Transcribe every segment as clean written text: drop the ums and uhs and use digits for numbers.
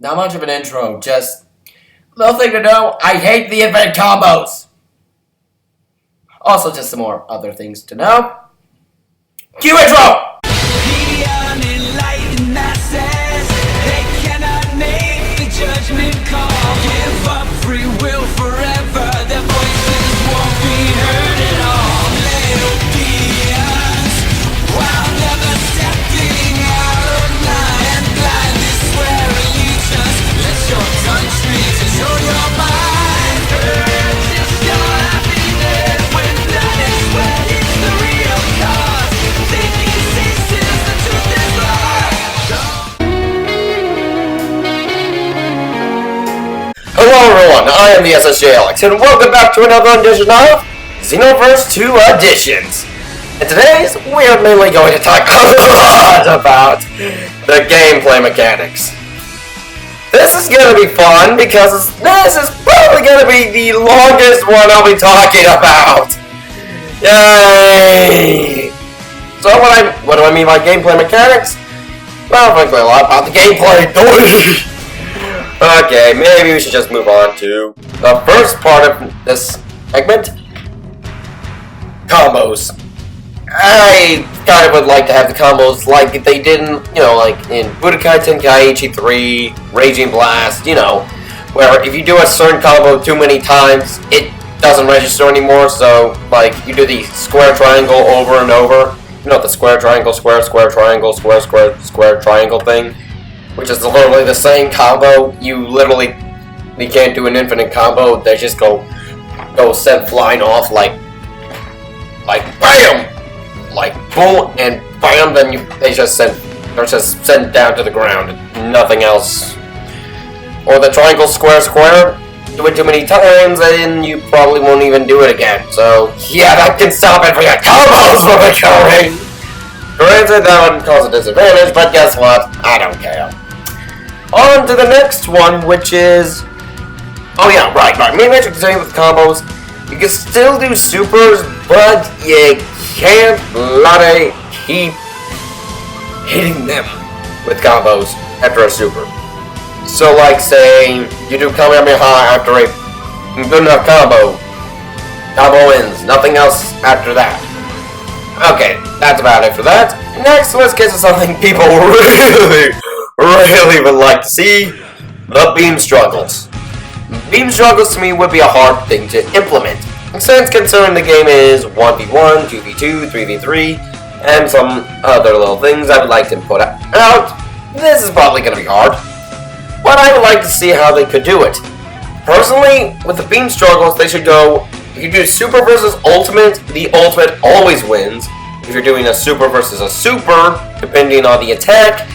Not much of an intro, just little thing to know, I hate the event combos. Also, just some more other things to know. Cue intro! The unenlightened masses, they cannot make the judgment call. Give up free will forever, their voices won't be heard at all. Little peons, while never stepping out of line, and blindly swear allegiance. Let your country control your mind. Purchase your happiness when blood and sweat is the real cause. Thinking ceases, the truth is lost. Hello everyone, I am the SSJ Alex, and welcome back to another edition of Xenoverse 2 Editions. And today's, we are mainly going to talk a lot about the gameplay mechanics. This is going to be fun because this is probably going to be the longest one I'll be talking about. Yay! So what do I mean by gameplay mechanics? Well, frankly, a lot about the gameplay. Okay, maybe we should just move on to the first part of this segment. Combos. I kind of would like to have the combos like they did in, like in Budokai Tenkaichi 3, Raging Blast, where if you do a certain combo too many times, it doesn't register anymore, so, like, you do the square triangle over and over. The square triangle, square, square triangle, square, square, square triangle thing, which is literally the same combo. You can't do an infinite combo. They just go sent flying off like BAM! Like boom and bam, then they're just sent down to the ground. Nothing else. Or the triangle, square, square. Do it too many times and you probably won't even do it again. So yeah, that can stop every combos from occurring. Granted, that would cause a disadvantage, but guess what? I don't care. On to the next one, which is... Oh yeah, right. Maybe I should continue with combos. You can still do supers, but you can't bloody keep hitting them with combos after a super. So like say, you do Kamehameha after a good enough combo wins, nothing else after that. Okay, that's about it for that. Next, let's get to something people really would like to see, the beam struggles. Beam struggles to me would be a hard thing to implement, since considering the game is 1v1, 2v2, 3v3, and some other little things I would like to put out. This is probably going to be hard, but I would like to see how they could do it. Personally, with the beam struggles, they should go, if you do super versus ultimate, the ultimate always wins. If you're doing a super versus a super, depending on the attack,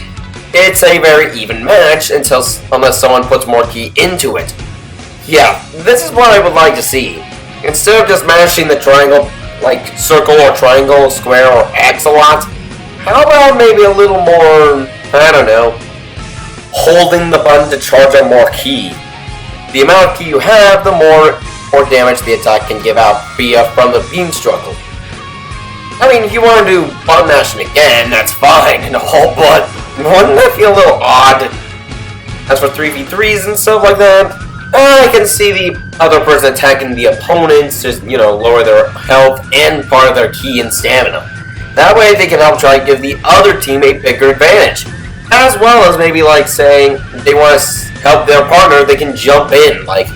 it's a very even match unless someone puts more key into it. Yeah, this is what I would like to see. Instead of just mashing the triangle, like circle or triangle, square or X a lot, how about maybe a little more, I don't know, holding the button to charge on more key. The amount of key you have, the more damage the attack can give out via from the beam struggle. I mean, if you want to do button mashing again, that's fine and all, but wouldn't that feel a little odd? As for 3v3s and stuff like that, I can see the other person attacking the opponents, just, lower their health and part of their ki and stamina. That way they can help try to give the other team a bigger advantage. As well as maybe, like, saying they want to help their partner, they can jump in. Like,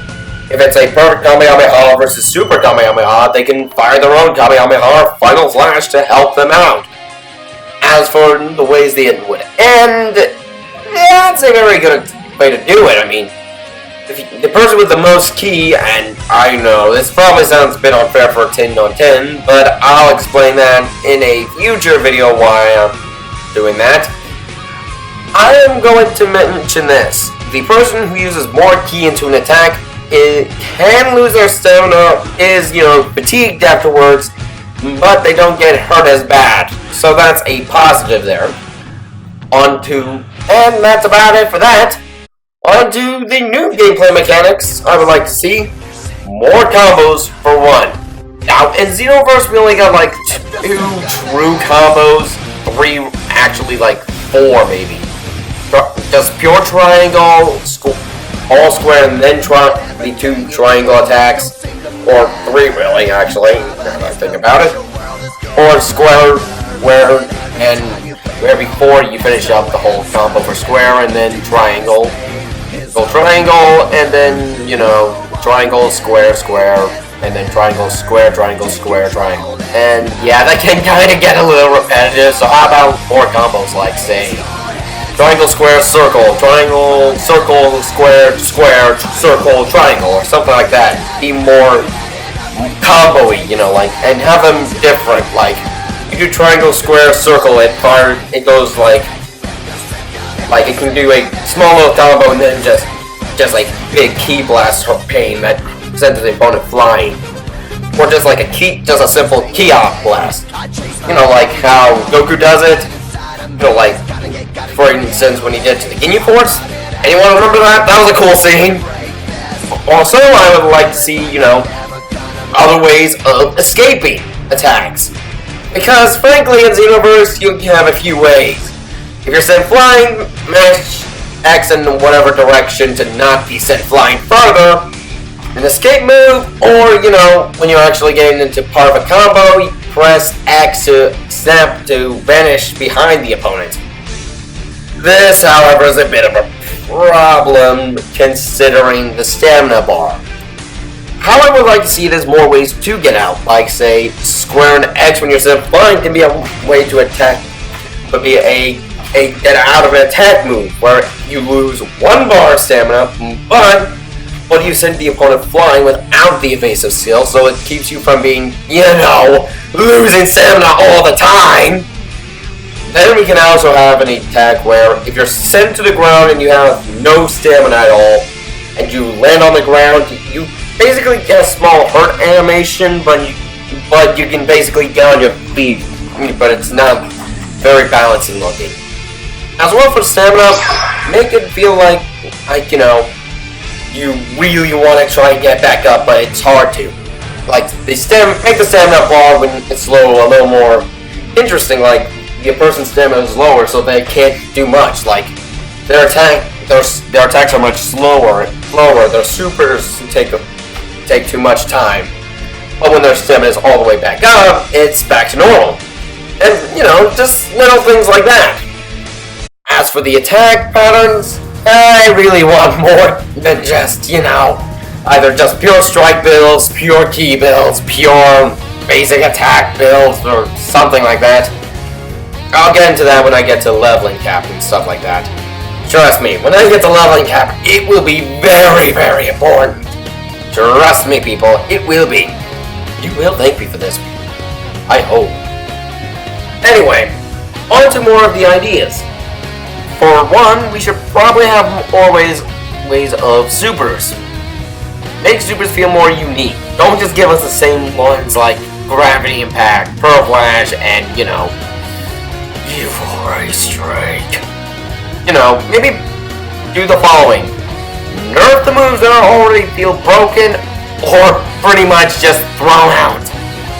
if it's a perfect Kamehameha versus super Kamehameha, they can fire their own Kamehameha or Final Flash to help them out. As for the ways they would end, that's a very good way to do it. I mean, the person with the most key, and I know this probably sounds a bit unfair for a 10 on 10, but I'll explain that in a future video why I'm doing that. I am going to mention this. The person who uses more key into an attack can lose their stamina, is, fatigued afterwards, but they don't get hurt as bad. So that's a positive there. And that's about it for that. On to the new gameplay mechanics I would like to see. More combos for one. Now, in Xenoverse, we only got like 2 true combos. 3, actually like 4 maybe. just pure triangle, all square, and then the 2 triangle attacks, or 3 really, actually, now that I think about it, or square, where before you finish up the whole combo for square, and then triangle, go triangle, and then, you know, triangle, square, square, and then triangle, square, square, triangle. And yeah, that can kind of get a little repetitive, so how about more combos like, say, triangle, square, circle, triangle, circle, square, square, circle, triangle, or something like that. Be more combo-y, you know, like, and have them different, like, you do triangle, square, circle, it goes like it can do a small little combo and then just like big key blast or pain that sends the opponent flying. Or just like just a simple key off blast. You know, like how Goku does it. You know, like, for instance, when he did to the Ginyu Force. Anyone remember that? That was a cool scene. Also, I would like to see, you know, other ways of escaping attacks. Because, frankly, in Xenoverse, you have a few ways. If you're sent flying, mash X in whatever direction to not be sent flying further. An escape move, or, you know, when you're actually getting into part of a combo, you press X to snap to vanish behind the opponent. This, however, is a bit of a problem considering the stamina bar. How I would like to see it is more ways to get out, like, say, square and X when you're sent flying can be a way to attack, but be a get out of an attack move, where you lose 1 bar of stamina, but you send the opponent flying without the evasive skill, so it keeps you from being, you know, losing stamina all the time. Then we can also have an attack where if you're sent to the ground and you have no stamina at all, and you land on the ground, you basically get a small hurt animation, but you can basically get on your feet, but it's not very balancing looking. As well for stamina, make it feel like, you know, you really want to try and get back up, but it's hard to. Like, make the stamina bar when it's low a little more interesting, like, the person's stamina is lower, so they can't do much. Like, their attacks are much slower, their supers take too much time. But when their stamina is all the way back up, it's back to normal. And, you know, just little things like that. As for the attack patterns, I really want more than just, you know, either just pure strike builds, pure key builds, pure basic attack builds, or something like that. I'll get into that when I get to leveling cap and stuff like that. Trust me, when I get to leveling cap, it will be very, very important. Trust me, people, it will be. You will thank me for this. I hope. Anyway, on to more of the ideas. For one, we should probably have more ways of supers. Make supers feel more unique. Don't just give us the same ones like Gravity Impact, Pearl Flash, and, you know, Evil Ray Strike. You know, maybe do the following. Nerf the moves that already feel broken, or pretty much just thrown out.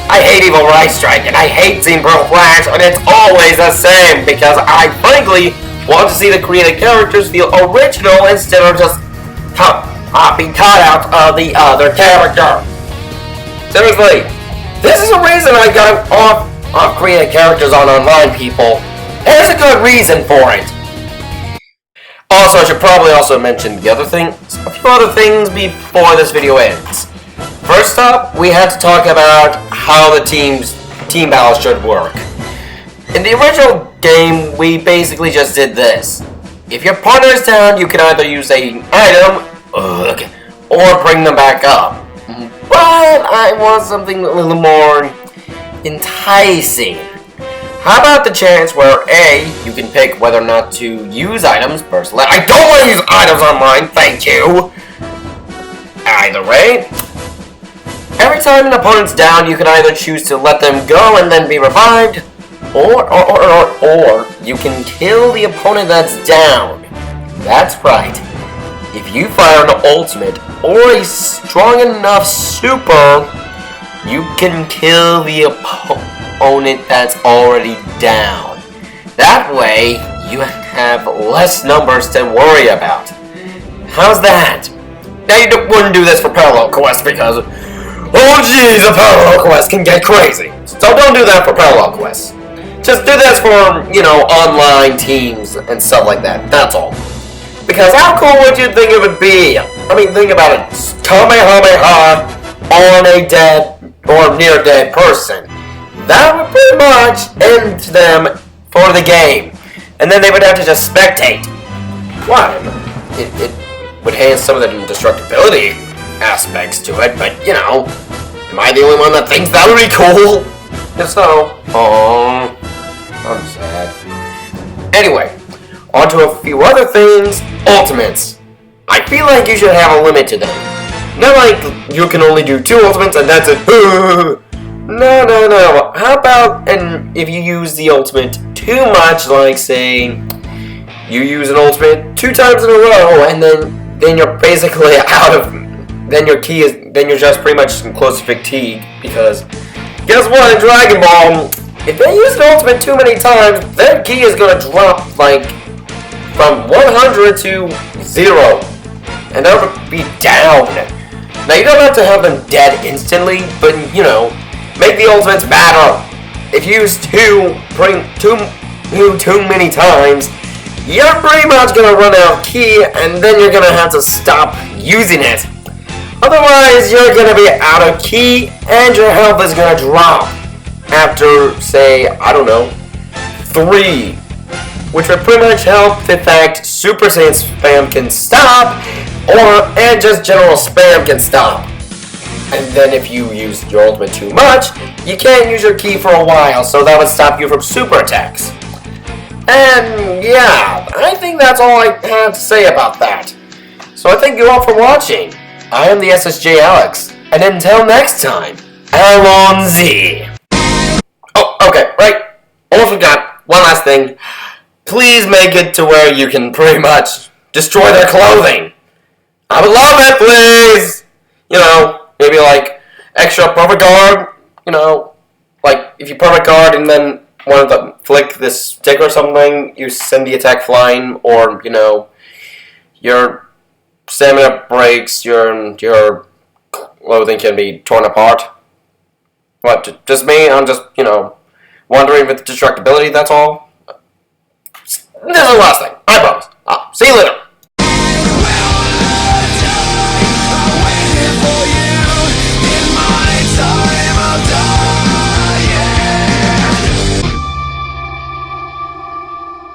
I hate Evil Ray Strike, and I hate seeing Pearl Flash, and it's always the same, because I frankly want to see the created characters feel original instead of just being cut out of the other character. Seriously, this is a reason I got off created characters on online, people. There's a good reason for it. Also, I should probably also mention a few other things before this video ends. First up, we have to talk about how the team battles should work. In the original game, we basically just did this. If your partner is down, you can either use an item, or bring them back up. But I want something a little more enticing. How about the chance where A, you can pick whether or not to use items personally. I don't want to use items online, thank you! Either way, every time an opponent's down, you can either choose to let them go and then be revived, or you can kill the opponent that's down. That's right. If you fire an ultimate or a strong enough super, you can kill the opponent that's already down. That way, you have less numbers to worry about. How's that? Now you wouldn't do this for parallel quests because, oh jeez, a parallel quest can get crazy. So don't do that for parallel quests. Just do this for, online teams and stuff like that. That's all. Because how cool would you think it would be? I mean, think about it. Kamehameha on a dead or near dead person. That would pretty much end them for the game. And then they would have to just spectate. What? It would enhance some of the destructibility aspects to it, but, am I the only one that thinks that would be cool? If so, I'm sad. Anyway, on to a few other things. Ultimates. I feel like you should have a limit to them. Not like you can only do 2 ultimates and that's it. No. How about if you use the ultimate too much, like say you use an ultimate 2 times in a row, and then you're basically out of. Then you're just pretty much close to fatigue, because guess what? In Dragon Ball, if they use an ultimate too many times, their ki is gonna drop like from 100 to 0, and that would be down. Now you don't have to have them dead instantly, but make the ultimates better. If you use too many times, you're pretty much gonna run out of ki, and then you're gonna have to stop using it. Otherwise, you're gonna be out of ki, and your health is gonna drop after, say, I don't know, 3, which would pretty much help the fact Super Saiyan spam can stop, and just general spam can stop. And then if you use your ultimate too much, you can't use your ki for a while, so that would stop you from super attacks. And yeah, I think that's all I have to say about that. So I thank you all for watching. I am the SSJ Alex, and until next time, Alonzi. Oh, okay, right. Almost forgot. One last thing. Please make it to where you can pretty much destroy their clothing. I would love it, please. Maybe like extra perfect guard. Like if you perfect guard and then one of them flick this stick or something, you send the attack flying, or your stamina breaks, your clothing can be torn apart. What? Just me? I'm just wondering with destructibility. That's all. This is the last thing. I promise. See you later.